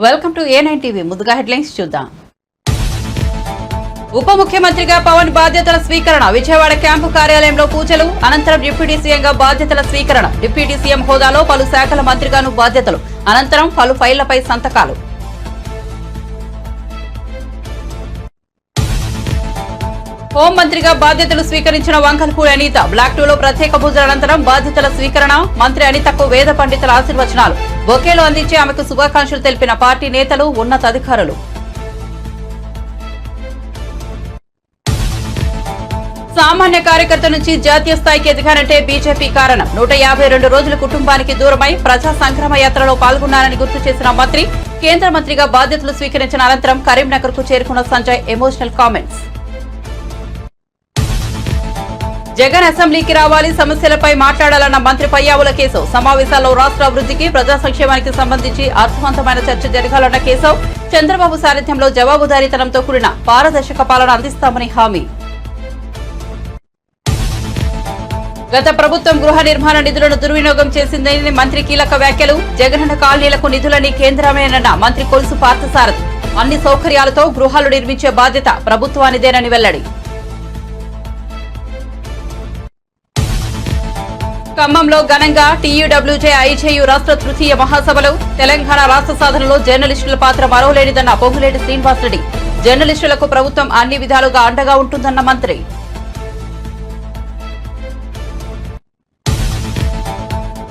Welcome to A9 TV. ముందుగా headlines చూద్దాం. ఉప ముఖ్యమంత్రిగా పవన్ బాధ్యతల స్వీకరణ. విజయవాడ క్యాంపు కార్యాలయంలో పూజలు. అనంతరం డిప్యూటీ సీఎంగా బాధ్యతల స్వీకరణ. డిప్యూటీ సీఎం హోదాలో పలు శాఖల మంత్రిగాను బాధ్యతలు. అనంతరం పలు ఫైళ్లపై సంతకాలు. హోంమంత్రిగా బాధ్యతలు స్వీకరించిన వంకల్పూడి అనిత. బ్లాక్ 2లో ప్రత్యేక పూజల అనంతరం బాధ్యతల స్వీకరణ. మంత్రి అనితకు వేద పండితుల ఆశీర్వచనాలు. బొకేలు అందించి ఆమెకు శుభాకాంక్షలు తెలిపిన పార్టీ నేతలు, ఉన్నతాధికారులు. సామాన్య కార్యకర్త నుంచి జాతీయ స్థాయికి ఎదిగారంటే బీజేపీ కారణం. 152 రోజుల కుటుంబానికి దూరమై ప్రజా సంగ్రామ యాత్రలో పాల్గొన్నారని గుర్తు చేసిన మంత్రి. కేంద్ర మంత్రిగా బాధ్యతలు స్వీకరించిన అనంతరం కరీంనగర్ కు చేరుకున్న సంజయ్ ఎమోషనల్ కామెంట్స్. జగన్ అసెంబ్లీకి రావాలి, సమస్యలపై మాట్లాడాలన్న మంత్రి పయ్యావుల కేశవ్. సమావేశాల్లో రాష్ట్ర అభివృద్ధికి, ప్రజా సంక్షేమానికి సంబంధించి అర్థవంతమైన చర్చ జరగాలన్న కేశవ్. చంద్రబాబు సారథ్యంలో జవాబుదారీతనంతో కూడిన పారదర్శక పాలన అందిస్తామని హామీ. గత ప్రభుత్వం గృహ నిర్మాణ నిధులను దుర్వినియోగం చేసిందని మంత్రి కీలక వ్యాఖ్యలు. జగనన్న కాలనీలకు నిధులని కేంద్రమేనన్న మంత్రి కొలుసు పార్థసారథి. అన్ని సౌకర్యాలతో గృహాలు నిర్మించే బాధ్యత ప్రభుత్వానిదేనని వెల్లడి. ఖమ్మంలో ఘనంగా టీయూడబ్ల్యూజే ఐజేయు రాష్ట్ర తృతీయ మహాసభలు. తెలంగాణ రాష్ట్ర సాధనలో జర్నలిస్టుల పాత్ర మరోలేనిదన్న పొంగులేటి శ్రీనివాసరెడ్డి. జర్నలిస్టులకు ప్రభుత్వం అన్ని విధాలుగా అండగా ఉంటుందన్న మంత్రి.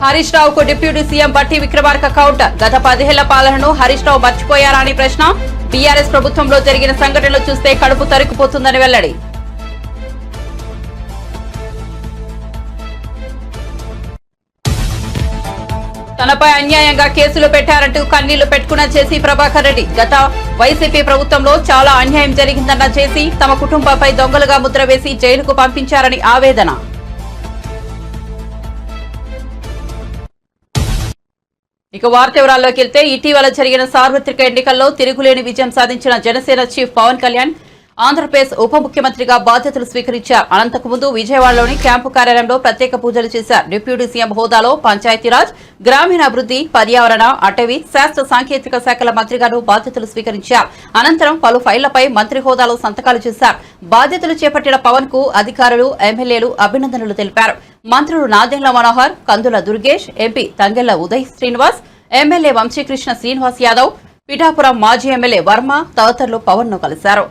హరీష్ రావుకు డిప్యూటీ సీఎం బట్టి విక్రమార్క కౌంటర్. గత 10 ఏళ్ల పాలనను హరీష్ రావు మర్చిపోయారా అని ప్రశ్న. బీఆర్ఎస్ ప్రభుత్వంలో జరిగిన సంఘటనలు చూస్తే కడుపు తరుక్కుపోతుందని వెల్లడి. తనపై అన్యాయంగా కేసులు పెట్టారంటూ కన్నీళ్లు పెట్టుకున్న జేసీ ప్రభాకర్ రెడ్డి. గత వైసీపీ ప్రభుత్వంలో చాలా అన్యాయం జరిగిందన్న జేసీ. తమ కుటుంబంపై దొంగలుగా ముద్ర వేసి జైలుకు పంపించారని ఆవేదన. ఇక వార్త వివరాల్లోకి వెళ్తే, ఇటీవల జరిగిన సార్వత్రిక ఎన్నికల్లో తిరుగులేని విజయం సాధించిన జనసేన చీఫ్ పవన్ కళ్యాణ్ ఆంధ్రప్రదేశ్ ఉప ముఖ్యమంత్రిగా బాధ్యతలు స్వీకరించారు. అనంతకుముందు విజయవాడలోని క్యాంపు కార్యాలయంలో ప్రత్యేక పూజలు చేశారు. డిప్యూటీ సీఎం హోదాలో పంచాయతీరాజ్, గ్రామీణాభివృద్ధి, పర్యావరణ, అటవీ, శాస్త్ర సాంకేతిక శాఖల మంత్రిగాను బాధ్యతలు స్వీకరించారు. అనంతరం పలు ఫైళ్లపై మంత్రి హోదాలో సంతకాలు చేశారు. బాధ్యతలు చేపట్టిన పవన్ కు అధికారులు, ఎమ్మెల్యేలు అభినందనలు తెలిపారు. మంత్రులు నాదెండ్ల మనోహర్, కందుల దుర్గేష్, ఎంపీ తంగెళ్ల ఉదయ్ శ్రీనివాస్, ఎమ్మెల్యే వంశీకృష్ణ శ్రీనివాస్ యాదవ్, పిఠాపురం మాజీ ఎమ్మెల్యే వర్మ తదితరులు పవన్ ను కలిశారు.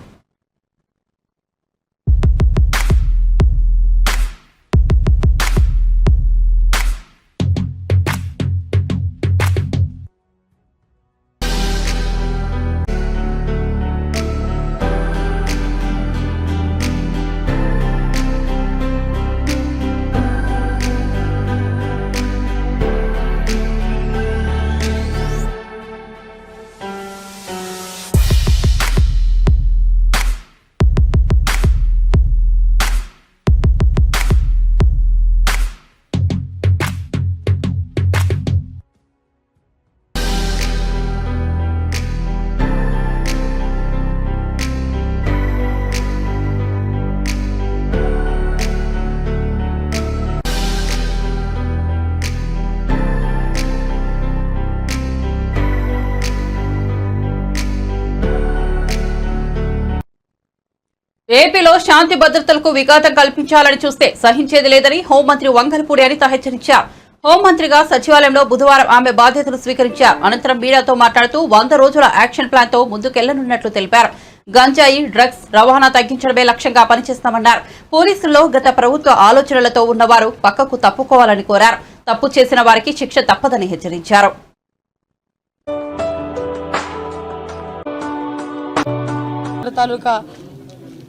ఏపీలో శాంతి భద్రతలకు విఘాతం కల్పించాలని చూస్తే సహించేది లేదని హోంమంత్రి వంగల్పూడి అనిత హెచ్చరించారు. హోంమంత్రిగా సచివాలయంలో బుధవారం ఆమె బాధ్యతలు స్వీకరించారు. అనంతరం మీడియాతో మాట్లాడుతూ 100 రోజుల యాక్షన్ ప్లాన్ తో ముందుకెళ్లనున్నట్లు తెలిపారు. గంజాయి, డ్రగ్స్ రవాణా తగ్గించడమే లక్ష్యంగా పనిచేస్తామన్నారు. పోలీసుల్లో గత ప్రభుత్వ ఆలోచనలతో ఉన్నవారు పక్కకు తప్పుకోవాలని కోరారు. తప్పు చేసిన వారికి శిక్ష తప్పదని హెచ్చరించారు.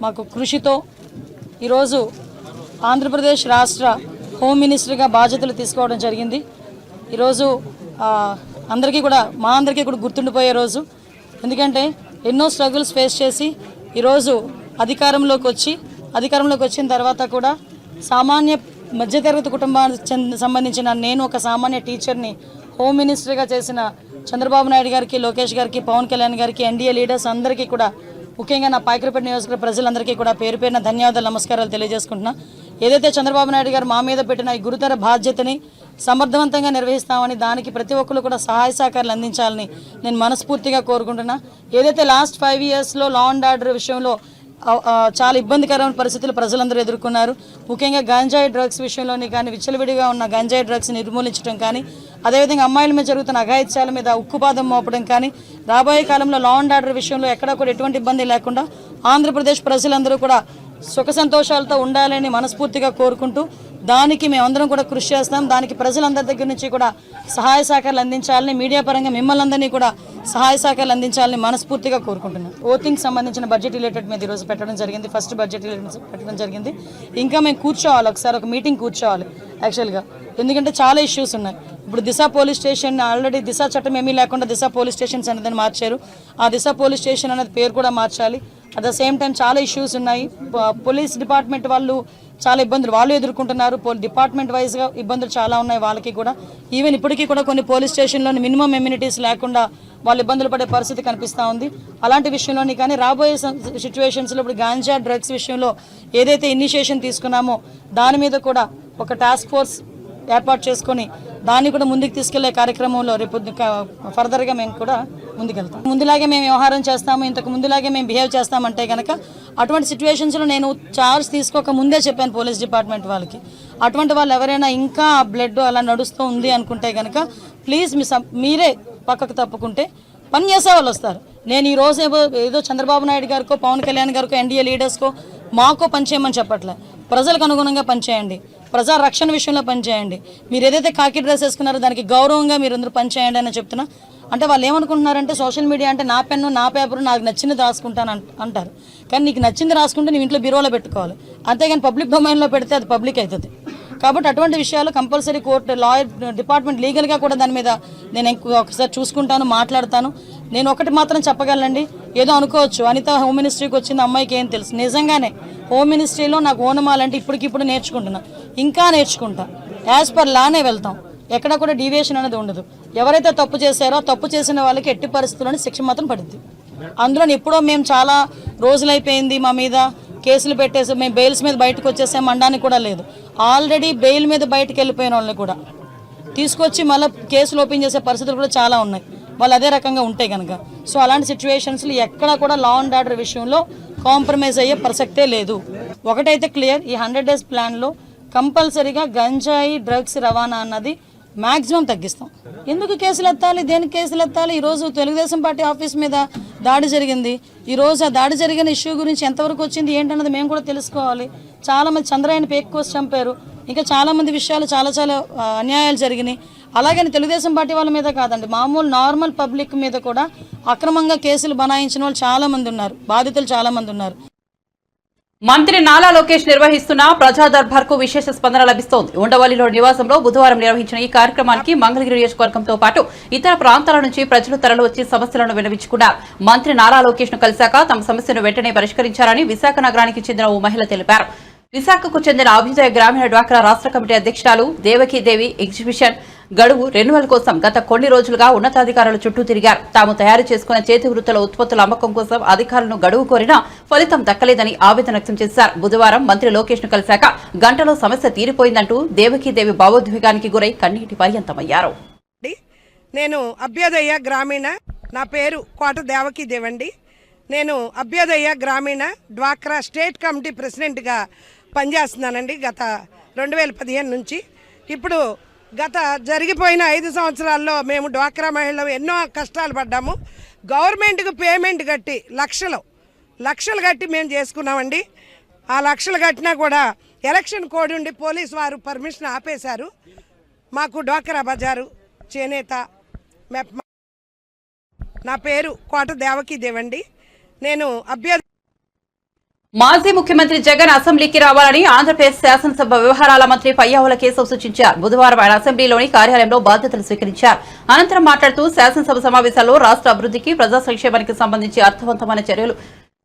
మాకు కృషితో ఈరోజు ఆంధ్రప్రదేశ్ రాష్ట్ర హోమ్ మినిస్టర్గా బాధ్యతలు తీసుకోవడం జరిగింది. ఈరోజు అందరికీ కూడా మా అందరికీ కూడా గుర్తుండిపోయే రోజు. ఎందుకంటే ఎన్నో స్ట్రగుల్స్ ఫేస్ చేసి ఈరోజు అధికారంలోకి వచ్చిన తర్వాత కూడా సామాన్య మధ్యతరగతి కుటుంబానికి సంబంధించిన నేను ఒక సామాన్య టీచర్ని హోమ్ మినిస్టర్గా చేసిన చంద్రబాబు నాయుడు గారికి, లోకేష్ గారికి, పవన్ కళ్యాణ్ గారికి, ఎన్డీఏ లీడర్స్ అందరికీ కూడా, ముఖ్యంగా నా పాయకరపేట నియోజకవర్గ ప్రజలందరికీ కూడా పేరు పేరున ధన్యవాదాలు, నమస్కారాలు తెలియజేసుకుంటున్నా. ఏదైతే చంద్రబాబు నాయుడు గారు మా మీద పెట్టిన ఈ గురుతర బాధ్యతని సమర్థవంతంగా నిర్వహిస్తామని దానికి ప్రతి ఒక్కరు కూడా సహాయ సహకారాలు అందించాలని నేను మనస్ఫూర్తిగా కోరుకుంటున్నా. ఏదైతే లాస్ట్ 5 yearsలో లా అండ్ ఆర్డర్ విషయంలో చాలా ఇబ్బందికరమైన పరిస్థితులు ప్రజలందరూ ఎదుర్కొన్నారు. ముఖ్యంగా గంజాయి డ్రగ్స్ విషయంలోని కానీ విచ్చలవిడిగా ఉన్న గంజాయి డ్రగ్స్ నిర్మూలించడం కానీ, అదేవిధంగా అమ్మాయిల మీద జరుగుతున్న అఘాయిత్యాల మీద ఉక్కుపాదం మోపడం కానీ, రాబోయే కాలంలో లా అండ్ ఆర్డర్ విషయంలో ఎక్కడా కూడా ఎటువంటి ఇబ్బంది లేకుండా ఆంధ్రప్రదేశ్ ప్రజలందరూ కూడా సుఖ సంతోషాలతో ఉండాలని మనస్ఫూర్తిగా కోరుకుంటూ దానికి మేమందరం కూడా కృషి చేస్తాం. దానికి ప్రజలందరి దగ్గర నుంచి కూడా సహాయ సహకారాలు అందించాలని, మీడియా పరంగా మిమ్మల్ని అందరినీ కూడా సహాయ సహకారాలు అందించాలని మనస్ఫూర్తిగా కోరుకుంటున్నాం. ఓటింగ్ సంబంధించిన బడ్జెట్ రిలేటెడ్ మీద ఈరోజు పెట్టడం జరిగింది. ఫస్ట్ బడ్జెట్ రిలేటెడ్ పెట్టడం జరిగింది. ఇంకా మేము కూర్చోవాలి, ఒకసారి ఒక మీటింగ్ కూర్చోవాలి యాక్చువల్గా. ఎందుకంటే చాలా ఇష్యూస్ ఉన్నాయి. ఇప్పుడు దిశ పోలీస్ స్టేషన్ ఆల్రెడీ దిశ చట్టం ఏమీ లేకుండా దిశ పోలీస్ స్టేషన్స్ అనేది మార్చారు. ఆ దిశ పోలీస్ స్టేషన్ అనేది పేరు కూడా మార్చాలి. అట్ ద సేమ్ టైం చాలా ఇష్యూస్ ఉన్నాయి. పోలీస్ డిపార్ట్మెంట్ వాళ్ళు చాలా ఇబ్బందులు వాళ్ళు ఎదుర్కొంటున్నారు. డిపార్ట్మెంట్ వైజ్గా ఇబ్బందులు చాలా ఉన్నాయి వాళ్ళకి కూడా. ఈవెన్ ఇప్పటికీ కూడా కొన్ని పోలీస్ స్టేషన్లోని మినిమం ఎమ్యూనిటీస్ లేకుండా వాళ్ళు ఇబ్బందులు పడే పరిస్థితి కనిపిస్తూ ఉంది. అలాంటి విషయంలోని కానీ రాబోయే సిచ్యువేషన్స్లో ఇప్పుడు గాంజా డ్రగ్స్ విషయంలో ఏదైతే ఇనిషియేషన్ తీసుకున్నామో దాని మీద కూడా ఒక టాస్క్ ఫోర్స్ ఏర్పాటు చేసుకొని దాన్ని కూడా ముందుకు తీసుకెళ్లే కార్యక్రమంలో రేపు ఫర్దర్గా మేము కూడా ముందుకెళ్తాం. ముందులాగే మేము వ్యవహారం చేస్తాము, ఇంతకు ముందులాగే మేము బిహేవ్ చేస్తామంటే కనుక అటువంటి సిచ్యువేషన్స్లో నేను చార్జ్ తీసుకోక ముందే చెప్పాను పోలీస్ డిపార్ట్మెంట్ వాళ్ళకి. అటువంటి వాళ్ళు ఎవరైనా ఇంకా బ్లడ్ అలా నడుస్తూ ఉంది అనుకుంటే కనుక ప్లీజ్ మీరే పక్కకు తప్పుకుంటే పని చేసే వాళ్ళు వస్తారు. నేను ఈ రోజు ఏదో చంద్రబాబు నాయుడు గారికో పవన్ కళ్యాణ్ గారికో ఎన్డీఏ లీడర్స్కో మాకో పనిచేయమని చెప్పట్లే. ప్రజలకు అనుగుణంగా పనిచేయండి, ప్రజా రక్షణ విషయంలో పనిచేయండి. మీరు ఏదైతే కాకి డ్రెస్ వేసుకున్నారో దానికి గౌరవంగా మీరు అందరూ పనిచేయండి అని చెప్తున్నా. అంటే వాళ్ళు ఏమనుకుంటున్నారంటే సోషల్ మీడియా అంటే నా పెన్ను నా పేపరు నాకు నచ్చింది రాసుకుంటాను అంటారు. కానీ నీకు నచ్చింది రాసుకుంటే నీ ఇంట్లో బీరోలో పెట్టుకోవాలి, అంతేగాని పబ్లిక్ డొమైన్లో పెడితే అది పబ్లిక్ అవుతుంది. కాబట్టి అటువంటి విషయాలు కంపల్సరీ కోర్టు లాయర్ డిపార్ట్మెంట్ లీగల్గా కూడా దాని మీద నేను ఒకసారి చూసుకుంటాను, మాట్లాడతాను. నేను ఒకటి మాత్రం చెప్పగలండి, ఏదో అనుకోవచ్చు అనిత హోమ్ మినిస్ట్రీకి వచ్చింది అమ్మాయికి ఏం తెలుసు. నిజంగానే హోమ్ మినిస్ట్రీలో నాకు ఓనమాలంటే ఇప్పటికిప్పుడు నేర్చుకుంటున్నా, ఇంకా నేర్చుకుంటా. యాజ్ పర్ లానే వెళ్తాం, ఎక్కడ కూడా డీవియేషన్ అనేది ఉండదు. ఎవరైతే తప్పు చేశారో తప్పు చేసిన వాళ్ళకి ఎట్టి పరిస్థితుల్లోనే శిక్ష మాత్రం పడుద్ది. అందులో ఎప్పుడో మేము చాలా రోజులైపోయింది మా మీద కేసులు పెట్టేసి మేము బెయిల్స్ మీద బయటకు వచ్చేసాం అనడానికి కూడా లేదు. ఆల్రెడీ బెయిల్ మీద బయటకు వెళ్ళిపోయిన వాళ్ళని కూడా తీసుకొచ్చి మళ్ళీ కేసులు ఓపెన్ చేసే పరిస్థితులు కూడా చాలా ఉన్నాయి వాళ్ళు అదే రకంగా ఉంటే కనుక. సో అలాంటి సిచ్యువేషన్స్లో ఎక్కడ కూడా లా అండ్ ఆర్డర్ విషయంలో కాంప్రమైజ్ అయ్యే ప్రసక్తే లేదు. ఒకటైతే క్లియర్, ఈ 100 days ప్లాన్లో కంపల్సరీగా గంజాయి డ్రగ్స్ రవాణా అన్నది మ్యాక్సిమం తగ్గిస్తాం. ఎందుకు కేసులు ఎత్తాలి, దేనికి కేసులు ఎత్తాలి? ఈరోజు తెలుగుదేశం పార్టీ ఆఫీస్ మీద దాడి జరిగింది. ఈరోజు ఆ దాడి జరిగిన ఇష్యూ గురించి ఎంతవరకు వచ్చింది ఏంటన్నది మేము కూడా తెలుసుకోవాలి. చాలామంది చంద్రయాన్ పేక్ కోసి చంపారు, ఇంకా చాలామంది విషయాలు చాలా అన్యాయాలు జరిగినాయి. అలాగని తెలుగుదేశం పార్టీ వాళ్ళ మీద కాదండి, మామూలు నార్మల్ పబ్లిక్ మీద కూడా అక్రమంగా కేసులు బనాయించిన వాళ్ళు చాలామంది ఉన్నారు, బాధితులు చాలామంది ఉన్నారు. మంత్రి నాలా లోకేష్ నిర్వహిస్తున్న ప్రజా దర్బార్ కు విశేష స్పందన లభిస్తోంది. ఉండవల్లిలో నివాసంలో బుధవారం నిర్వహించిన ఈ కార్యక్రమానికి మంగళగిరి నియోజకవర్గంతో పాటు ఇతర ప్రాంతాల నుంచి ప్రజలు తరలి వచ్చి సమస్యలను విన్నవించుకున్నారు. మంత్రి నాలా లోకేష్ ను కలిశాక తమ సమస్యను వెంటనే పరిష్కరించారని విశాఖ నగరానికి చెందిన ఓ మహిళ తెలిపారు. విశాఖకు చెందిన అభ్యుదయ గ్రామీణ డ్వాక్రా రాష్ట్ర కమిటీ అధ్యక్షురాలు దేవకీదేవి ఎగ్జిబిషన్ గడువు రెన్యువల్ కోసం గత కొన్ని రోజులుగా ఉన్నతాధికారుల చుట్టూ తిరిగారు. తాము తయారు చేసుకున్న చేతి వృత్తుల ఉత్పత్తుల అమ్మకం కోసం అధికారులను గడువు కోరినా ఫలితం దక్కలేదని ఆవేదన వ్యక్తం చేశారు. బుధవారం మంత్రి లోకేష్ ను కలిశాక గంటలో సమస్య తీరిపోయిందంటూ దేవకీదేవి భావోద్వేగానికి గురై కన్నీటి పర్యంతమయ్యారు. నేను అభ్యుదయ గ్రామీణ, నా పేరు కోట దేవకీదేవి అండి. నేను అభ్యుదయ గ్రామీణ డ్వాక్రా స్టేట్ కమిటీ ప్రెసిడెంట్గా పనిచేస్తున్నానండి గత 2015 నుంచి. ఇప్పుడు గత జరిగిపోయిన 5 సంవత్సరాల్లో మేము డ్వాక్రా మహిళలు ఎన్నో కష్టాలు పడ్డాము. గవర్నమెంట్కు పేమెంట్ కట్టి లక్షలు కట్టి మేము చేసుకున్నామండి. ఆ లక్షలు కట్టినా కూడా ఎలక్షన్ కోడ్ ఉండి పోలీసు వారు పర్మిషన్ ఆపేశారు. మాకు డ్వాక్రా బజారు చేనేత నా పేరు కోట దేవకీదేవి అండి. నేను మాజీ ముఖ్యమంత్రి జగన్ అసెంబ్లీకి రావాలని ఆంధ్రప్రదేశ్ శాసనసభ వ్యవహారాల మంత్రి పయ్యావుల కేశవ్ సూచించారు. బుధవారం ఆయన అసెంబ్లీలోని కార్యాలయంలో బాధ్యతలు స్వీకరించారు. అనంతరం మాట్లాడుతూ శాసనసభ సమావేశాల్లో రాష్ట్ర అభివృద్ధికి ప్రజా సంక్షేమానికి సంబంధించి అర్థవంతమైన చర్యలు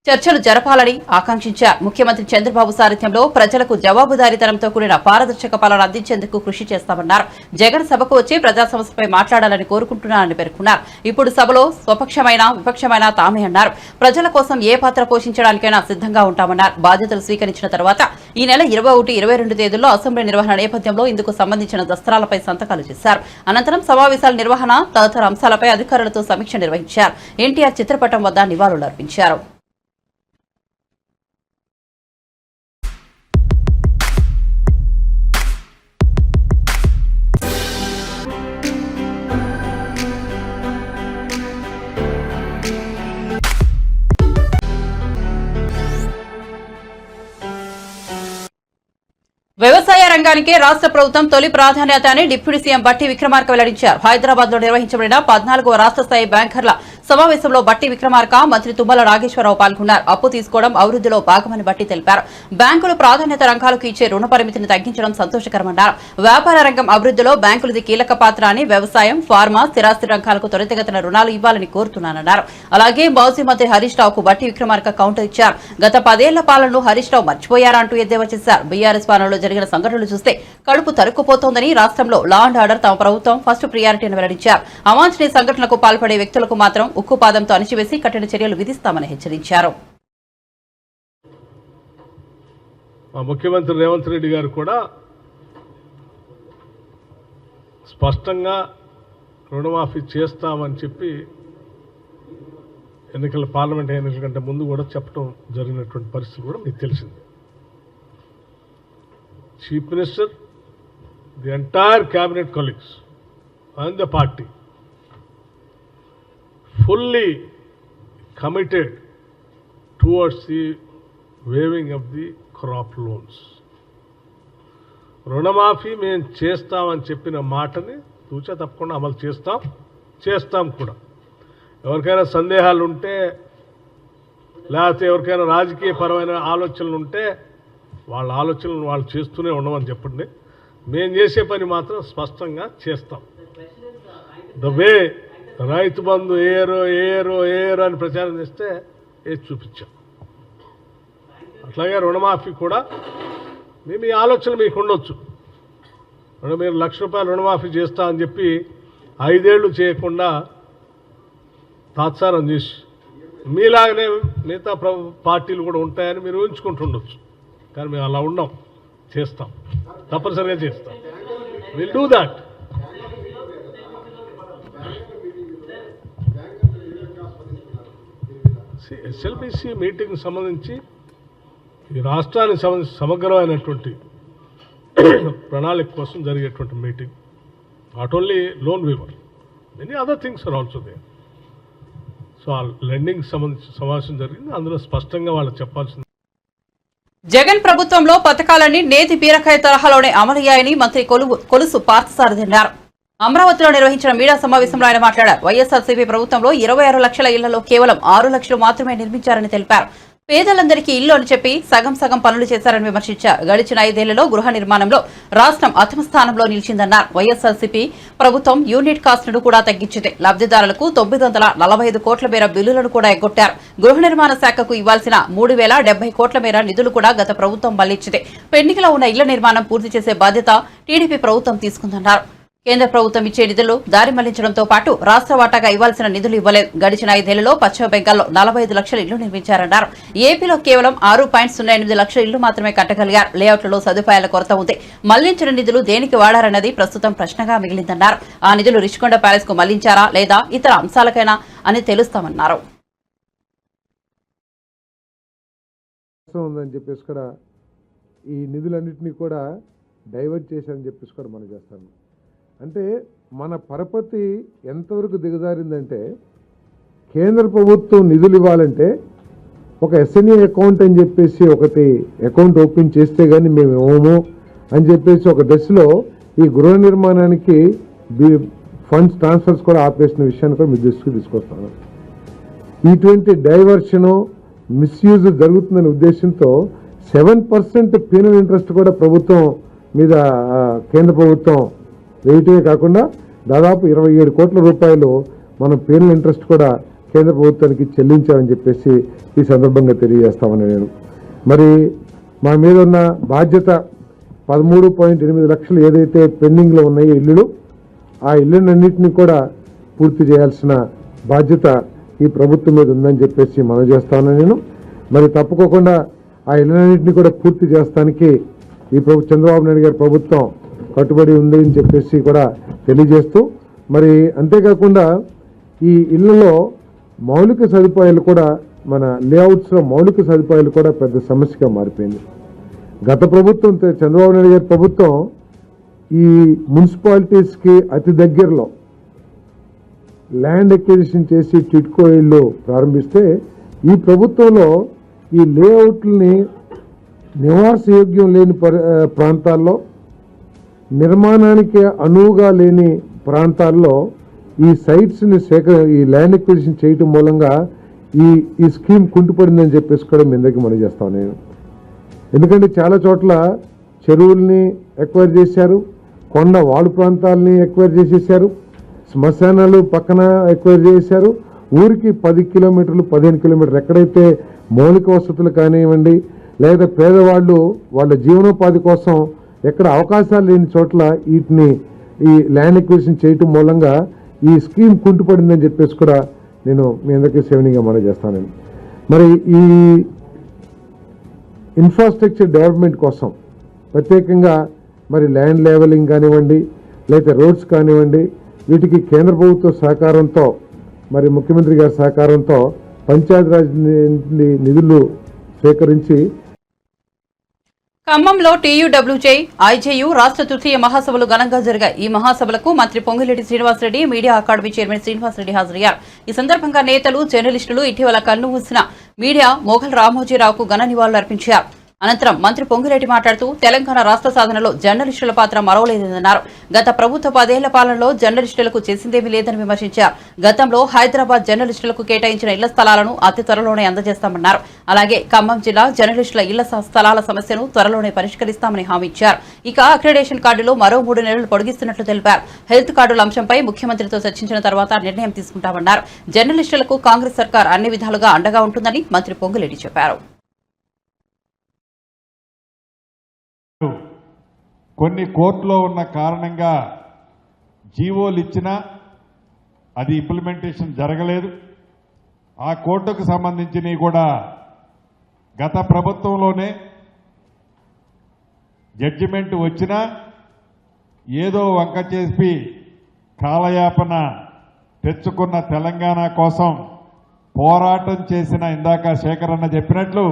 చర్చలు జరపాలని ఆకాంక్షించారు. ముఖ్యమంత్రి చంద్రబాబు సారథ్యంలో ప్రజలకు జవాబుదారీతనంతో కూడిన పారదర్శక పాలన అందించేందుకు కృషి చేస్తామన్నారు. జగన్ సభకు వచ్చి ప్రజా సమస్యపై మాట్లాడాలని కోరుకుంటున్నారని పేర్కొన్నారు. ఇప్పుడు సభలో స్వపక్షమైన విపక్షమైన తామే అన్నారు. ప్రజల కోసం ఏ పాత్ర పోషించడానికైనా సిద్ధంగా ఉంటామన్నారు. బాధ్యతలు స్వీకరించిన తర్వాత ఈ నెల 21, 22 తేదీల్లో అసెంబ్లీ నిర్వహణ నేపథ్యంలో ఇందుకు సంబంధించిన దస్త్రాలపై సంతకాలు చేశారు. అనంతరం సమావేశాల నిర్వహణ తదితర అంశాలపై అధికారులతో సమీక్ష నిర్వహించారు. ఎన్టీఆర్ చిత్రపటం వద్ద నివాళులర్పించారు. వ్యవసాయ రంగానికే రాష్ట్ర ప్రభుత్వం తొలి ప్రాధాన్యత అని డిప్యూటీ సీఎం బట్టి విక్రమార్క వెల్లడించారు. హైదరాబాద్ లో నిర్వహించబడిన 14వ రాష్ట్ర స్థాయి బ్యాంకర్ల సమావేశంలో బట్టి విక్రమార్క, మంత్రి తుమ్మల నాగేశ్వరరావు పాల్గొన్నారు. అప్పు తీసుకోవడం అభివృద్ధిలో భాగమని బట్టి తెలిపారు. బ్యాంకులు ప్రాధాన్యత రంగాలకు ఇచ్చే రుణ పరిమితిని తగ్గించడం సంతోషకరమన్నారు. వ్యాపార రంగం అభివృద్ధిలో బ్యాంకులది కీలక పాత్ర అని, వ్యవసాయం, ఫార్మా, స్థిరాస్తి రంగాలకు త్వరితగతిన రుణాలు ఇవ్వాలని కోరుతున్నానన్నారు. అలాగే మాజీ మంత్రి హరీష్ రావుకు బట్టి విక్రమార్క కౌంటర్ ఇచ్చారు. గత 10 ఏళ్ల పాలనను హరీష్ రావు మర్చిపోయారా అంటూ ఎద్దేవా చేశారు. బీఆర్ఎస్ పాలనలో జరిగిన సంఘటనలు చూస్తే కడుపు తరుక్కుపోతోందని, రాష్ట్రంలో లా అండ్ ఆర్డర్ తమ ప్రభుత్వం ఫస్ట్ ప్రియారిటీ అని వెల్లడించారు. అవాంఛనీయ సంఘటనలకు పాల్పడే వ్యక్తులకు మాత్రం ఉక్కుపాదంతో అణిచివేసి కఠిన చర్యలు విధిస్తామని హెచ్చరించారు. ముఖ్యమంత్రి రేవంత్ రెడ్డి గారు కూడా స్పష్టంగా రుణమాఫీ చేస్తామని చెప్పి పార్లమెంట్ ఎన్నికల కంటే ముందు కూడా చెప్పడం జరిగినటువంటి పరిస్థితి కూడా మీకు తెలిసింది. Chief Minister, the entire cabinet colleagues and the party fully committed towards the waiving of the crop loans. రుణమాఫీ మేము చేస్తామని చెప్పిన మాటని తూచా తప్పకుండా అమలు చేస్తాం కూడా. ఎవరికైనా సందేహాలు ఉంటే, లేకపోతే ఎవరికైనా రాజకీయ పరమైన ఆలోచనలు ఉంటే వాళ్ళ ఆలోచనలు వాళ్ళు చేస్తూనే ఉండమని చెప్పండి. మేము చేసే పని మాత్రం స్పష్టంగా చేస్తాం. ద వే రైతు బంధు ఏరో అని ప్రచారం చేస్తే ఏది చూపించాం, అట్లాగే రుణమాఫీ కూడా మేము ఈ ఆలోచన మీకు ఉండొచ్చు. మీరు ₹1,00,000 రుణమాఫీ చేస్తా అని చెప్పి 5 ఏళ్ళు చేయకుండా తాత్సారం చేసి మీలాగనే మిగతా పార్టీలు కూడా ఉంటాయని మీరు ఊహించుకుంటుండొచ్చు. కానీ మేము అలా ఉన్నాం, చేస్తాం, తప్పనిసరిగా చేస్తాం. Will do that. SLBC meeting సంబంధించి ఈ రాష్ట్రానికి సంబంధించి సమగ్రమైనటువంటి ప్రణాళిక కోసం జరిగేటువంటి meeting. Not only loan waiver, many other things are also there. So ఆ లెండింగ్ సంబంధించి సమావేశం జరిగింది. అందులో స్పష్టంగా వాళ్ళు చెప్పాల్సింది. జగన్ ప్రభుత్వంలో పథకాలన్నీ నేతి బీరకాయ తరహాలోనే అమలయ్యాయని మంత్రి కొలుసు పార్థసారథి అన్నారు. అమరావతిలో నిర్వహించిన మీడియా సమావేశంలో ఆయన మాట్లాడారు. వైఎస్ఆర్సీపీ ప్రభుత్వంలో 26 లక్షల ఇళ్లలో కేవలం 6 లక్షలు మాత్రమే నిర్మించారని తెలిపారు. పేదలందరికీ ఇల్లు అని చెప్పి సగం పనులు చేశారని విమర్శించారు. గడిచిన 5 ఏళ్లలో గృహ నిర్మాణంలో రాష్ట్రం అథమ స్థానంలో నిలిచిందన్నారు. వైఎస్ఆర్సీపీ ప్రభుత్వం యూనిట్ కాస్ట్ను కూడా తగ్గించింది. లబ్దిదారులకు 945 కోట్ల మేర బిల్లులను కూడా ఎగ్గొట్టారు. గృహ నిర్మాణ శాఖకు ఇవ్వాల్సిన 3070 కోట్ల మేర నిధులు కూడా గత ప్రభుత్వం మళ్లించింది. పెండింగ్లో ఉన్న ఇళ్ల నిర్మాణం పూర్తి చేసే బాధ్యత టీడీపీ ప్రభుత్వం తీసుకుందన్నారు. కేంద్ర ప్రభుత్వం ఇచ్చే నిధులు దారి మళ్లించడంతో పాటు రాష్ట్ర వాటాగా ఇవ్వాల్సిన నిధులు ఇవ్వలేదు. గడిచిన 5 ఏళ్లలో పశ్చిమ బెంగాల్లో 45 లక్షల ఇళ్లు నిర్మించారన్నారు. ఏపీలో కేవలం 6.08 లక్షల ఇళ్లు మాత్రమే కట్టగలిగారు. లేఅవుట్లలో సదుపాయాల కొరత ఉంది. మళ్లించిన నిధులు దేనికి వాడారన్నది ప్రస్తుతం ప్రశ్నగా మిగిలిందన్నారు. ఆ నిధులు రిషికొండ ప్యాలెస్ కు మళ్లించారా లేదా ఇతర అంశాలకైనా అని తెలుస్తామన్నారు. ఈ నిధులన్నింటినీ కూడా డైవర్ట్ చేశారని చెప్పేసి కూడా మనం చేస్తాను. అంటే మన పరపతి ఎంతవరకు దిగజారిందంటే, కేంద్ర ప్రభుత్వం నిధులు ఇవ్వాలంటే ఒక ఎస్ఎన్ఏ అకౌంట్ అని చెప్పేసి ఒకటి అకౌంట్ ఓపెన్ చేస్తే కానీ మేము ఇవ్వము అని చెప్పేసి ఒక దశలో ఈ గృహ నిర్మాణానికి ఫండ్స్ ట్రాన్స్ఫర్స్ కూడా ఆపేసిన విషయాన్ని కూడా మీ దృష్టికి తీసుకొస్తాను. ఇటువంటి డైవర్షను మిస్యూజ్ జరుగుతుందనే ఉద్దేశంతో 7% పీనల్ ఇంట్రెస్ట్ కూడా ప్రభుత్వం మీద కేంద్ర ప్రభుత్వం వేయటమే కాకుండా దాదాపు 27 కోట్ల రూపాయలు మనం పీనల్ ఇంట్రెస్ట్ కూడా కేంద్ర ప్రభుత్వానికి చెల్లించామని చెప్పేసి ఈ సందర్భంగా తెలియజేస్తామని నేను. మరి మా మీద ఉన్న బాధ్యత 13.8 లక్షలు ఏదైతే పెండింగ్లో ఉన్నాయో ఇల్లులు, ఆ ఇళ్ళనన్నింటినీ కూడా పూర్తి చేయాల్సిన బాధ్యత ఈ ప్రభుత్వం మీద ఉందని చెప్పేసి మనం చేస్తానని నేను. మరి తప్పుకోకుండా ఆ ఇళ్ళనన్నింటినీ కూడా పూర్తి చేస్తానికి ఈ చంద్రబాబు నాయుడు గారి ప్రభుత్వం కట్టుబడి ఉంది అని చెప్పేసి కూడా తెలియజేస్తూ, మరి అంతేకాకుండా ఈ ఇళ్లలో మౌలిక సదుపాయాలు కూడా, మన లేఅవుట్స్లో మౌలిక సదుపాయాలు కూడా పెద్ద సమస్యగా మారిపోయింది. గత ప్రభుత్వం, చంద్రబాబు నాయుడు గారి ప్రభుత్వం ఈ మున్సిపాలిటీస్కి అతి దగ్గరలో ల్యాండ్ ఎక్విజిషన్ చేసి టిట్కో ఇళ్ళు ప్రారంభిస్తే, ఈ ప్రభుత్వంలో ఈ లేఅవుట్లని నివాసయోగ్యం లేని ప్రాంతాల్లో, నిర్మాణానికి అనువుగా లేని ప్రాంతాల్లో ఈ సైట్స్ని ఈ ల్యాండ్ ఎక్విజిషన్ చేయటం మూలంగా ఈ స్కీమ్ కుంటుపడిందని చెప్పేసి కూడా మీ అందరికీ మనం చేస్తాను నేను. ఎందుకంటే చాలా చోట్ల చెరువుల్ని ఎక్వైర్ చేశారు, కొండ వాడు ప్రాంతాలని ఎక్వైర్ చేసేసారు, శ్మశానాలు పక్కన ఎక్వైర్ చేశారు. ఊరికి 10 కిలోమీటర్లు 15 కిలోమీటర్లు ఎక్కడైతే మౌలిక వసతులు కానివ్వండి, లేదా పేదవాళ్ళు వాళ్ళ జీవనోపాధి కోసం ఎక్కడ అవకాశాలు లేని చోట్ల వీటిని ఈ ల్యాండ్ ఎక్విజిషన్ చేయటం మూలంగా ఈ స్కీమ్ కుంటుపడిందని చెప్పేసి కూడా నేను మీ అందరికీ సేవనీయంగా మనం చేస్తానండి. మరి ఈ ఇన్ఫ్రాస్ట్రక్చర్ డెవలప్మెంట్ కోసం ప్రత్యేకంగా మరి ల్యాండ్ లెవెలింగ్ కానివ్వండి, లేదా రోడ్స్ కానివ్వండి, వీటికి కేంద్ర ప్రభుత్వ సహకారంతో, మరి ముఖ్యమంత్రి గారి సహకారంతో పంచాయతీరాజ్ నిధులు సేకరించి ఖమ్మంలో టీయూడబ్ల్యూజే ఐజేయు రాష్ట్ర తృతీయ మహాసభలు ఘనంగా జరిగాయి. ఈ మహాసభలకు మంత్రి Ponguleti Srinivasa Reddy, media academy chairman Srinivasa Reddy హాజరయ్యారు. ఈ సందర్భంగా నేతలు, జర్నలిస్టులు ఇటీవల కన్నుమూసిన మీడియా మోఘల్ రామోజీరావుకు ఘన నివాళులర్పించారు. అనంతరం మంత్రి పొంగులేటి మాట్లాడుతూ తెలంగాణ రాష్ట్ర సాధనలో జర్నలిస్టుల పాత్ర మరవలేదన్నారు. గత ప్రభుత్వ 10 ఏళ్ల పాలనలో జర్నలిస్టులకు చేసిందేమీ లేదని విమర్శించారు. గతంలో హైదరాబాద్ జర్నలిస్టులకు కేటాయించిన ఇళ్ల స్థలాలను అతి త్వరలోనే అందజేస్తామన్నారు. అలాగే ఖమ్మం జిల్లా జర్నలిస్టుల ఇళ్ల స్థలాల సమస్యను త్వరలోనే పరిష్కరిస్తామని హామీ ఇచ్చారు. ఇక అక్రిడేషన్ కార్డులో మరో 3 నెలలు పొడిగిస్తున్నట్లు తెలిపారు. హెల్త్ కార్డుల అంశంపై ముఖ్యమంత్రితో చర్చించిన తర్వాత నిర్ణయం తీసుకుంటామన్నారు. జర్నలిస్టులకు కాంగ్రెస్ సర్కార్ అన్ని విధాలుగా అండగా ఉంటుందని మంత్రి పొంగులేటి చెప్పారు. కొన్ని కోర్టులో ఉన్న కారణంగా జీవోలు ఇచ్చినా అది ఇంప్లిమెంటేషన్ జరగలేదు. ఆ కోర్టుకు సంబంధించినవి కూడా గత ప్రభుత్వంలోనే జడ్జిమెంట్ వచ్చినా ఏదో వంక చేసి కాలయాపన తెచ్చుకున్న తెలంగాణ కోసం పోరాటం చేసిన, ఇందాక శేఖరన్న చెప్పినట్లు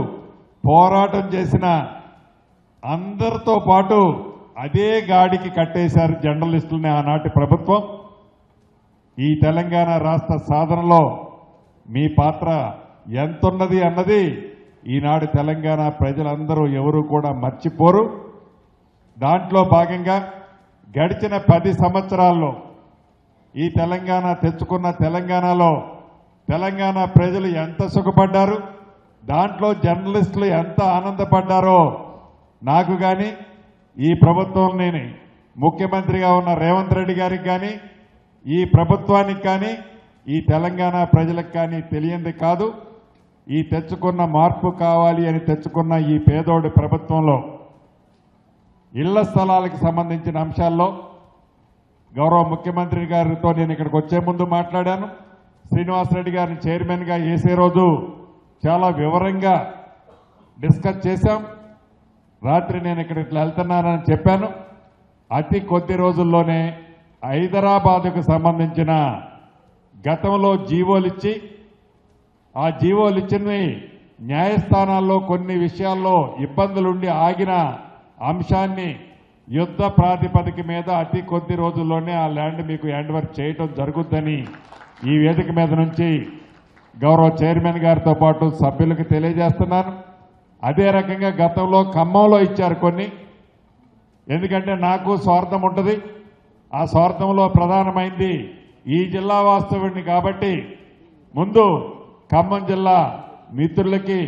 పోరాటం చేసిన అందరితో పాటు అదే గాడికి కట్టేశారు జర్నలిస్టులని ఆనాటి ప్రభుత్వం. ఈ తెలంగాణ రాష్ట్ర సాధనలో మీ పాత్ర ఎంతున్నది అన్నది ఈనాడు తెలంగాణ ప్రజలందరూ ఎవరు కూడా మర్చిపోరు. దాంట్లో భాగంగా గడిచిన 10 సంవత్సరాల్లో ఈ తెలంగాణ తెచ్చుకున్న తెలంగాణలో తెలంగాణ ప్రజలు ఎంత సుఖపడ్డారు, దాంట్లో జర్నలిస్టులు ఎంత ఆనందపడ్డారో నాకు కానీ, ఈ ప్రభుత్వంలోని ముఖ్యమంత్రిగా ఉన్న రేవంత్ రెడ్డి గారికి కానీ, ఈ ప్రభుత్వానికి కానీ, ఈ తెలంగాణ ప్రజలకు కానీ తెలియంది కాదు. ఈ తెచ్చుకున్న మార్పు కావాలి అని తెచ్చుకున్న ఈ పేదోడి ప్రభుత్వంలో ఇళ్ల స్థలాలకు సంబంధించిన అంశాల్లో గౌరవ ముఖ్యమంత్రి గారితో నేను ఇక్కడికి వచ్చే ముందు మాట్లాడాను. శ్రీనివాసరెడ్డి గారిని చైర్మన్గా వేసే రోజు చాలా వివరంగా డిస్కస్ చేశాం. రాత్రి నేను ఇక్కడ ఇట్లా వెళ్తున్నానని చెప్పాను. అతి కొద్ది రోజుల్లోనే హైదరాబాదుకు సంబంధించిన గతంలో జీవోలు ఇచ్చి, ఆ జీవోలు ఇచ్చినవి న్యాయస్థానాల్లో కొన్ని విషయాల్లో ఇబ్బందులుండి ఆగిన అంశాన్ని యుద్ధ ప్రాతిపదిక మీద అతి కొద్ది రోజుల్లోనే ఆ ల్యాండ్ మీకు హ్యాండ్ ఓవర్ చేయటం జరుగుద్దని ఈ వేదిక మీద నుంచి గౌరవ చైర్మన్ గారితో పాటు సభ్యులకు తెలియజేస్తున్నాను. అదే రకంగా గతంలో ఖమ్మంలో ఇచ్చారు కొన్ని. ఎందుకంటే నాకు స్వార్థం ఉంటుంది. ఆ స్వార్థంలో ప్రధానమైంది ఈ జిల్లా వాస్తవుడిని కాబట్టి ముందు ఖమ్మం జిల్లా మిత్రులకి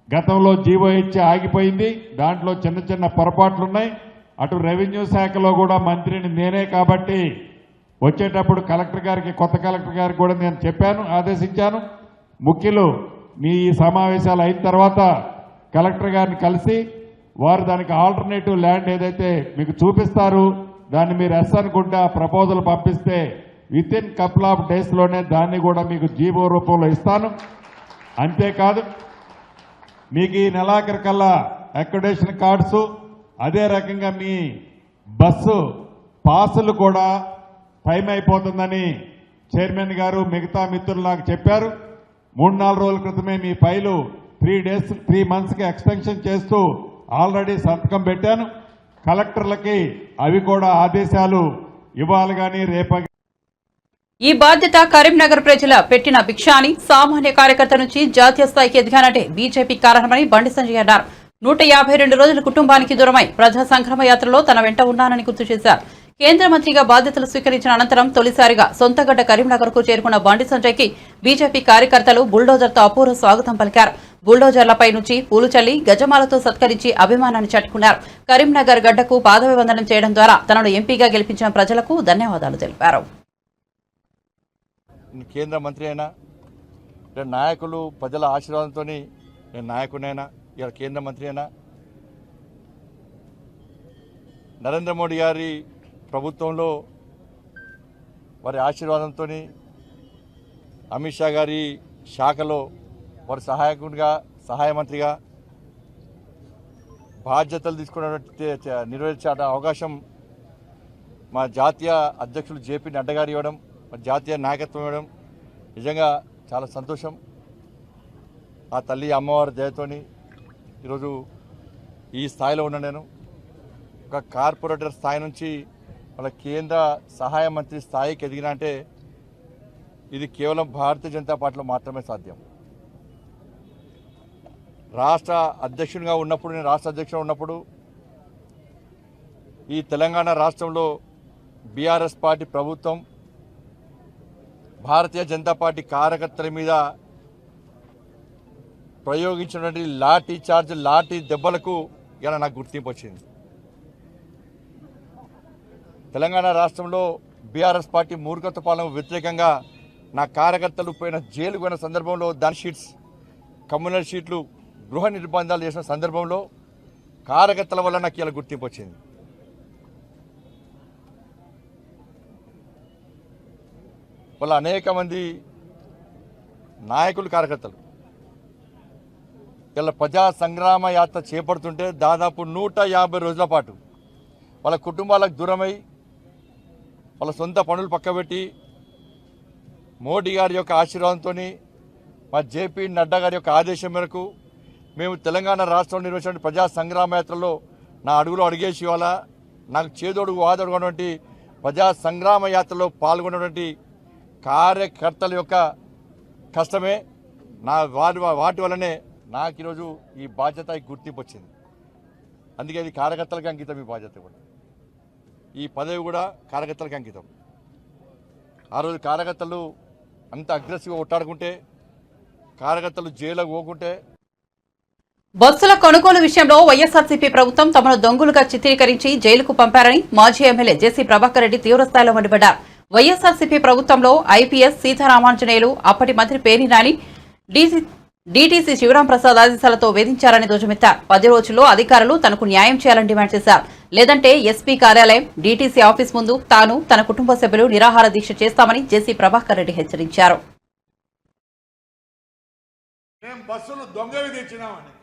గతంలో జీవో ఇచ్చి ఆగిపోయింది. దాంట్లో చిన్న చిన్న పొరపాట్లున్నాయి. అటు రెవెన్యూ శాఖలో కూడా మంత్రిని నేనే కాబట్టి వచ్చేటప్పుడు కలెక్టర్ గారికి, కొత్త కలెక్టర్ గారికి కూడా నేను చెప్పాను, ఆదేశించాను. ముఖ్యులు మీ సమావేశాలు అయిన తర్వాత కలెక్టర్ గారిని కలిసి వారు దానికి ఆల్టర్నేటివ్ ల్యాండ్ ఏదైతే మీకు చూపిస్తారు దాన్ని మీరు ఎస్ అనుకుంటే ప్రపోజల్ పంపిస్తే విత్ ఇన్ కపుల్ ఆఫ్ డేస్లోనే దాన్ని కూడా మీకు జీవో రూపంలో ఇస్తాను. అంతేకాదు మీకు ఈ నెలాఖరికల్లా అక్రిడేషన్ కార్డ్స్, అదే రకంగా మీ బస్సు పాసులు కూడా టైం అయిపోతుందని చైర్మన్ గారు మిగతా మిత్రులు నాకు చెప్పారు. 3-4 రోజుల క్రితమే మీ ఫైలు 3 మంత్స్కి ఎక్స్టెన్షన్ చేస్తూ ఆల్రెడీ సంతకం పెట్టాను. కలెక్టర్లకి అవి కూడా ఆదేశాలు ఇవ్వాలి కానీ రేపు. ఈ బాధ్యత కరీంనగర్ ప్రజల పెట్టిన భిక్ష అని, సామాన్య కార్యకర్త నుంచి జాతీయ స్థాయికి ఎదిగానంటే బీజేపీ కారణమని బండి సంజయ్ అన్నారు. 152 రోజులు కుటుంబానికి దూరమై ప్రజా సంగ్రామ యాత్రలో తన వెంట ఉన్నానని గుర్తు చేశారు. కేంద్ర మంత్రిగా బాధ్యతలు స్వీకరించిన అనంతరం తొలిసారిగా సొంతగడ్డ కరీంనగర్ కు చేరుకున్న బండి సంజయ్ కి బీజేపీ కార్యకర్తలు బుల్డోజర్తో అపూర్వ స్వాగతం పలికారు. బుల్డోజర్లపై నుంచి పూలు చల్లి గజమాలతో సత్కరించి అభిమానాన్ని చాటుకున్నారు. కరీంనగర్ గడ్డకు పాదవివందనం చేయడం ద్వారా తనను ఎంపీగా గెలిపించిన ప్రజలకు ధన్యవాదాలు తెలిపారు. కేంద్ర మంత్రి అయినా, నాయకులు ప్రజల ఆశీర్వాదంతో నేను నాయకునైనా, ఇలా కేంద్ర మంత్రి అయినా, నరేంద్ర మోడీ గారి ప్రభుత్వంలో వారి ఆశీర్వాదంతో, అమిత్ షా గారి శాఖలో వారి సహాయ మంత్రిగా బాధ్యతలు నిర్వహించే అవకాశం మా జాతీయ అధ్యక్షులు జేపీ నడ్డా గారు ఇవ్వడం, జాతీయ నాయకత్వం ఇవ్వడం నిజంగా చాలా సంతోషం. ఆ తల్లి అమ్మవారి దయతోని ఈరోజు ఈ స్థాయిలో ఉన్న నేను ఒక కార్పొరేటర్ స్థాయి నుంచి వాళ్ళ కేంద్ర సహాయ మంత్రి స్థాయికి ఎదిగిన అంటే ఇది కేవలం భారతీయ జనతా పార్టీలో మాత్రమే సాధ్యం. రాష్ట్ర అధ్యక్షునిగా ఉన్నప్పుడు, నేను రాష్ట్ర అధ్యక్షుడు ఉన్నప్పుడు ఈ తెలంగాణ రాష్ట్రంలో బీఆర్ఎస్ పార్టీ ప్రభుత్వం భారతీయ జనతా పార్టీ కార్యకర్తల మీద ప్రయోగించినటువంటి లాఠీ చార్జ్, లాఠీ దెబ్బలకు ఇలా నాకు గుర్తింపు వచ్చింది. తెలంగాణ రాష్ట్రంలో బీఆర్ఎస్ పార్టీ మూర్ఖత్వ పాలనకు వ్యతిరేకంగా నా కార్యకర్తలు జైలుకు పోయిన సందర్భంలో దాని షీట్స్, కమ్యూనల్ షీట్లు, గృహ నిర్బంధాలు చేసిన సందర్భంలో కార్యకర్తల వల్ల నాకు ఇలా గుర్తింపు వచ్చింది. వాళ్ళ అనేక మంది నాయకులు, కార్యకర్తలు ఇలా ప్రజా సంగ్రామ యాత్ర చేపడుతుంటే దాదాపు 150 రోజుల పాటు వాళ్ళ కుటుంబాలకు దూరమై వాళ్ళ సొంత పనులు పక్కబెట్టి మోడీ గారి యొక్క ఆశీర్వాదంతో, మా జేపీ నడ్డా గారి యొక్క ఆదేశం మేరకు మేము తెలంగాణ రాష్ట్రంలో నిర్వహించిన ప్రజా సంగ్రామ యాత్రలో నా అడుగులో అడిగేసి ఇవాళ నాకు చేదోడు వాదోడు ఉన్నటువంటి ప్రజా సంగ్రామ యాత్రలో పాల్గొన్నటువంటి కార్యకర్తల యొక్క కష్టమే వాటి వల్లనే నాకు ఈరోజు ఈ బాధ్యత, ఈ గుర్తింపు వచ్చింది. అందుకే ఇది కార్యకర్తలకు అంకితం. ఈ బాధ్యత కూడా, ఈ పదవి కూడా కార్యకర్తలకు అంకితం. ఆ రోజు కార్యకర్తలు అంత అగ్రెసివ్గా కొట్టాడుకుంటే, కార్యకర్తలు జైలుకు పోకుంటే. బస్సుల కొనుగోలు విషయంలో వైఎస్ఆర్సీపీ ప్రభుత్వం తమను దొంగలుగా చిత్రీకరించి జైలుకు పంపారని మాజీ ఎమ్మెల్యే జేసీ ప్రభాకర్ రెడ్డి తీవ్రస్థాయిలో మండిపడ్డారు. వైఎస్ఆర్సీపీ ప్రభుత్వంలో ఐపీఎస్ సీతారామాంజనేయులు, అప్పటి మంత్రి పేర్ని నాని, డీటీసీ శివరాంప్రసాద్ ఆదేశాలతో వేధించారని ధ్వజమెత్తారు. 10 రోజుల్లో అధికారులు తనకు న్యాయం చేయాలని డిమాండ్ చేశారు. లేదంటే ఎస్పీ కార్యాలయం, డీటీసీ ఆఫీస్ ముందు తాను, తన కుటుంబ సభ్యులు నిరాహార దీక్ష చేస్తామని జేసీ ప్రభాకర్ రెడ్డి హెచ్చరించారు. బస్సులు దొంగవి తెచ్చినామని,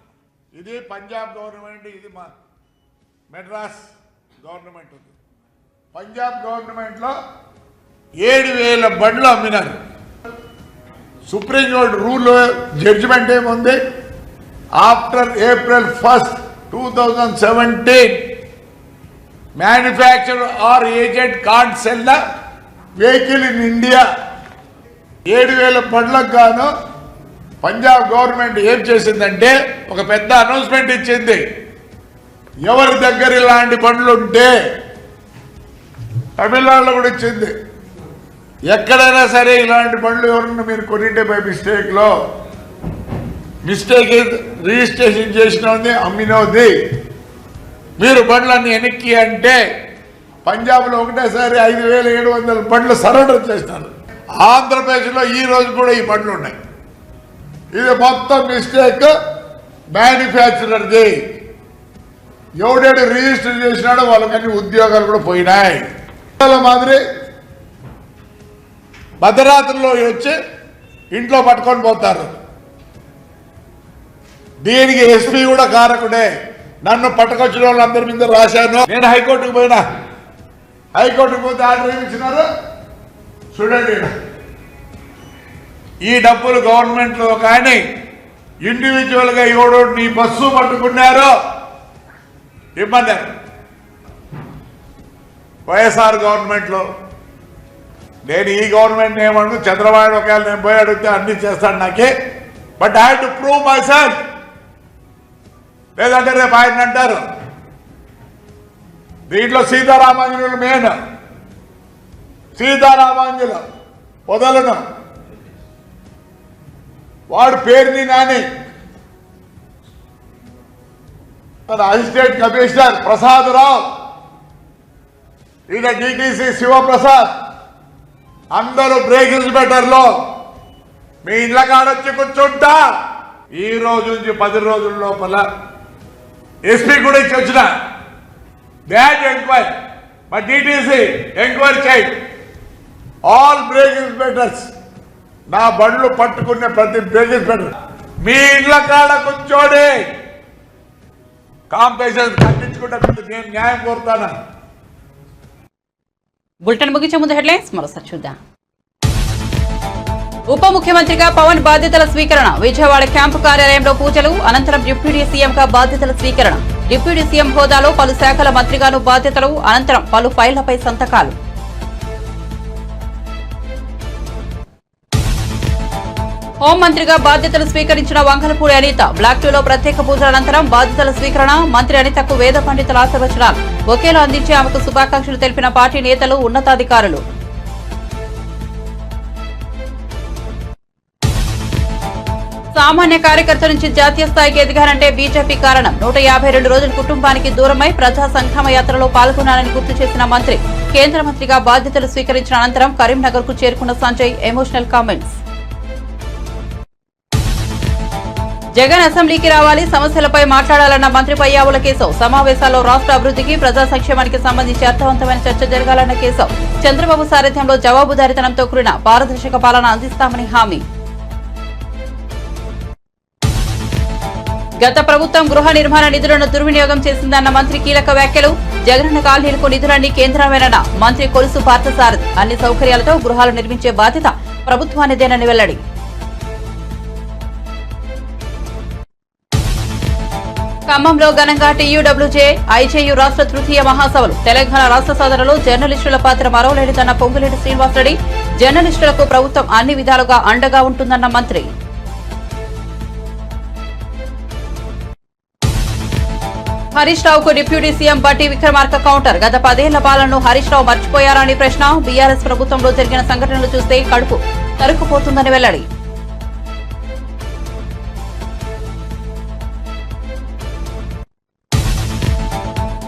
ఇది పంజాబ్ గవర్నమెంట్, ఇది మా మెడ్రాస్ గవర్నమెంట్ ఉంది. పంజాబ్ గవర్నమెంట్లో 7,000 బండ్లు అమ్మినారు. సుప్రీంకోర్టు రూల్ జడ్జిమెంట్ ఏముంది, after April 1, 2017 manufacturer or agent can't sell the vehicle in India. 7,000 బండ్లకు గాను పంజాబ్ గవర్నమెంట్ ఏం చేసిందంటే ఒక పెద్ద అనౌన్స్మెంట్ ఇచ్చింది. ఎవరి దగ్గర ఇలాంటి బండ్లు ఉంటే, తమిళనాడులో కూడా ఇచ్చింది, ఎక్కడైనా సరే ఇలాంటి బండ్లు ఎవరన్నా మీరు కొనింటే బై మిస్టేక్ రిజిస్ట్రేషన్ చేసినది, అమ్మినది, మీరు బండ్లన్నీ వెనక్కి అంటే పంజాబ్లో ఒకటేసారి 5,700 బండ్లు సరెండర్ చేసినారు. ఆంధ్రప్రదేశ్లో ఈ రోజు కూడా ఈ బండ్లు ఉన్నాయి. ఇది మొత్తం మిస్టేక్ మ్యానుఫ్యాక్చరర్ది. ఎవడేడు రిజిస్టర్ చేసినాడో వాళ్ళకన్నీ ఉద్యోగాలు కూడా పోయినాయి. మాదిరి భద్రరాత్రిలో వచ్చి ఇంట్లో పట్టుకొని పోతారు. దీనికి ఎస్పీ కూడా కారకుడే. నన్ను పట్టుకొచ్చిన వాళ్ళందరి మీద రాశాను. నేను హైకోర్టుకు పోయినా, హైకోర్టుకు పోతే ఆర్డర్ ఏమి ఇచ్చినారు చూడండి. ఈ డబ్బులు గవర్నమెంట్లో కానీ ఇండివిజువల్గా ఎవడో నీ బస్సు పట్టుకున్నారో ఇమ్మన్నారు. వైఎస్ఆర్ గవర్నమెంట్లో నేను ఈ గవర్నమెంట్ ఏమను చంద్రబాబు ఒకవేళ నేను పోయి అడిగితే అన్ని చేస్తాను నాకే. But I have to prove my self. లేదంటే రేపు ఆయన అంటారు. దీంట్లో సీతారామాంజనులు మెయిన్. సీతారామాంజులు వదలను. వాడు పేరుని నాని తన అసిస్టెంట్ కమిషనర్ ప్రసాద్ రావు, ఈయన డీటీసీ శివప్రసాద్, అందరూ బ్రేక్ ఇన్స్పెక్టర్లో మీ ఇళ్ళ కాడొచ్చి కూర్చుంటా. ఈ రోజు నుంచి 10 రోజుల లోపల ఎస్పీ కూడా ఇచ్చి వచ్చిన బ్యాడ్ ఎంక్వైరీ, మా డీటీసీ ఎంక్వైరీ చేయి. ఆల్ బ్రేక్ ఇన్స్పెక్టర్స్ నా బండ్లు పట్టుకునే ప్రతి బ్రేక్ ఇన్స్పెక్టర్ మీ ఇళ్ళ కాడ కూర్చోడి కాంపెన్సేషన్ కట్టించుకుంటే నేను న్యాయం కోరుతాను. బులెటిన్ ముగించే ముందు హెడ్లైన్స్ మరోసారి చూద్దాం. ఉప ముఖ్యమంత్రిగా పవన్ బాధ్యతల స్వీకరణ. విజయవాడ క్యాంపు కార్యాలయంలో పూజలు. అనంతరం డిప్యూటీ సీఎంగా బాధ్యతల స్వీకరణ. డిప్యూటీ సీఎం హోదాలో పలు శాఖల మంత్రిగాను బాధ్యతలు. అనంతరం పలు ఫైళ్లపై సంతకాలు. హోంమంత్రిగా బాధ్యతలు స్వీకరించిన వంగలపూడి అనిత. బ్లాక్ 2లో ప్రత్యేక పూజల అనంతరం బాధ్యతల స్వీకరణ. మంత్రి అనితకు వేద పండితుల ఆశీర్వచనాలు. ఒకేలా అందించి ఆమెకు శుభాకాంక్షలు తెలిపిన పార్టీ నేతలు, ఉన్నతాధికారులు. సామాన్య కార్యకర్త నుంచి జాతీయ స్థాయికి ఎదిగారంటే బీజేపీ కారణం. 152 రోజుల కుటుంబానికి దూరమై ప్రజా సంక్షేమ యాత్రలో పాల్గొన్నానని గుర్తు చేసిన మంత్రి. కేంద్ర మంత్రిగా బాధ్యతలు స్వీకరించిన అనంతరం కరీంనగర్ కు చేరుకున్న సంజయ్ ఎమోషనల్ కామెంట్స్. జగన్ అసెంబ్లీకి రావాలి, సమస్యలపై మాట్లాడాలన్న మంత్రి పయ్యావుల కేశవ్. సమావేశాల్లో రాష్ట్ర అభివృద్ధికి, ప్రజా సంక్షేమానికి సంబంధించి అర్థవంతమైన చర్చ జరగాలన్న కేశవ్. చంద్రబాబు సారథ్యంలో జవాబుదారీతనంతో కూడిన పారదర్శక పాలన అందిస్తామని హామీ. గత ప్రభుత్వం గృహ నిర్మాణ నిధులను దుర్వినియోగం చేసిందన్న మంత్రి కీలక వ్యాఖ్యలు. జగనన్న కాలనీలకు నిధులన్నీ కేంద్రమేనన్న మంత్రి కొలుసు పార్థసారథి. అన్ని సౌకర్యాలతో గృహాలు నిర్మించే బాధ్యత ప్రభుత్వానిదేనని వెల్లడి. ఖమ్మంలో ఘనంగా టీయూడబ్ల్యూజే, ఐజేయూ రాష్ట్ర తృతీయ మహాసభలు. తెలంగాణ రాష్ట్ర సాధనలో జర్నలిస్టుల పాత్ర మరవలేనిదన్న పొంగులేటి శ్రీనివాసరెడ్డి. జర్నలిస్టులకు ప్రభుత్వం అన్ని విధాలుగా అండగా ఉంటుందన్న మంత్రి. హరీష్ రావుకు డిప్యూటీ సీఎం బట్టి విక్రమార్క కౌంటర్. గత 10 ఏళ్ల పాలనను హరీష్ రావు మర్చిపోయారని ప్రశ్న. బీఆర్ఎస్ ప్రభుత్వంలో జరిగిన సంఘటనలు చూస్తే కడుపు తరుక్కుపోతుందని వెల్లడి.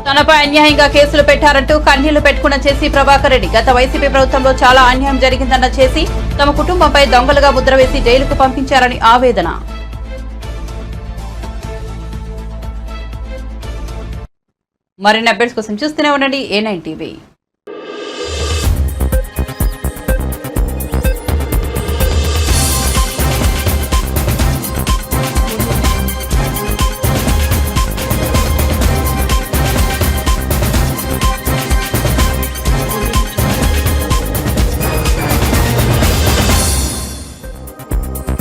తనపై అన్యాయంగా కేసులు పెట్టారంటూ కన్నీళ్లు పెట్టుకున్న చేసి ప్రభాకర్ రెడ్డి. గత వైసీపీ ప్రభుత్వంలో చాలా అన్యాయం జరిగిందన్న చేసి తమ కుటుంబంపై దొంగలుగా ముద్ర వేసి జైలుకు పంపించారని ఆవేదన. మరిన్ని అప్డేట్స్ కోసం చూస్తూనే ఉండండి A9 TV.